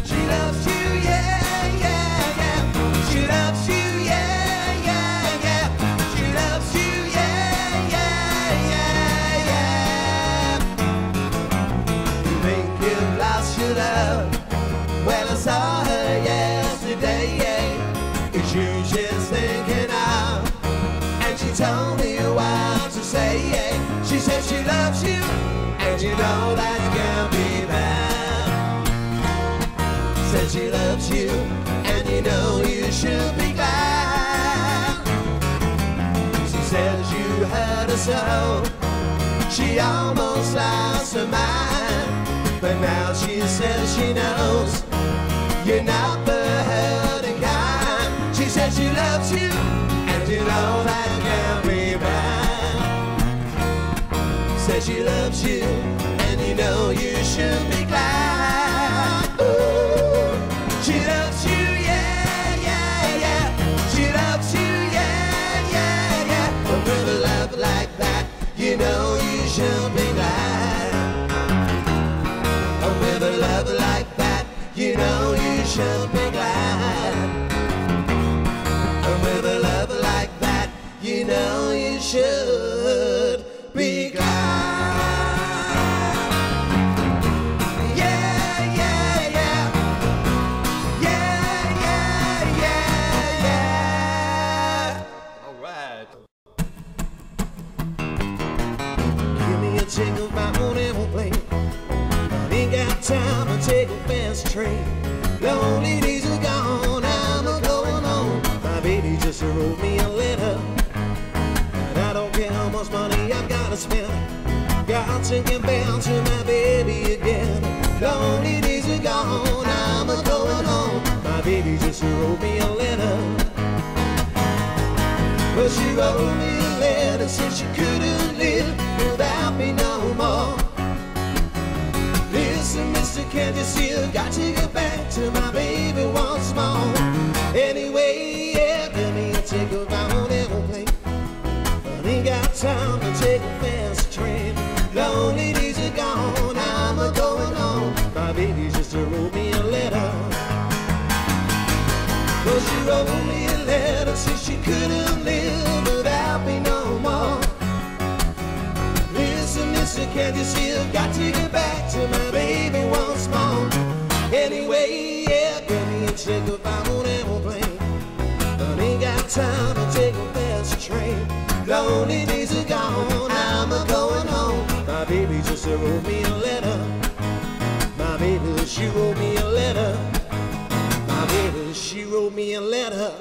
She loves you, yeah, yeah, yeah. She loves you, yeah, yeah, yeah. She loves you, yeah, yeah, yeah, yeah. You think you've lost your love. Well, I saw her yesterday, yeah. 'Cause you just thinking of. And she told me what to say, yeah. She said she loves you, and you know that can't be bad. Said she loves you, and you know you should be glad. She says you hurt her so, she almost lost her mind. But now she says she knows you're not the hurting kind. She says she loves you, and you know that can't be bad. Says she loves you, and you know you should be glad. Ooh, she loves you, yeah, yeah, yeah. She loves you, yeah, yeah, yeah. But with a love like that, you know you should be glad. And with a love like that, you know you should be glad. And with a love like that, you know you should be glad. Yeah, yeah, yeah. Yeah, yeah, yeah, yeah. All right. Give me a check of my own airplane. I ain't got time to take a fast train. Lonely days are gone, I'm a-going home. My baby just wrote me a letter, and I don't care how much money I've gotta spend. Got to get back to my baby again. Lonely days are gone, I'm a-going home. My baby just wrote me a letter. Well, she wrote me a letter, said she couldn't live without me no more. Listen, mister, can't you see I've got to get back to my baby once more. Anyway, yeah, let me take a ride on airplane. I ain't got time to take a fast train. Lonely days are gone, I'm a-going home. My baby just wrote me a letter. Well, she wrote me a letter, said she couldn't live without me no more. Listen, mister, can't you see I've got to get back to my baby once more. Anyway, yeah, get me a check if I'm on airplane. I ain't got time to take a fast train. Lonely days are gone, I'm a-going home. My baby just wrote me a letter. My baby, she wrote me a letter. My baby, she wrote me a letter.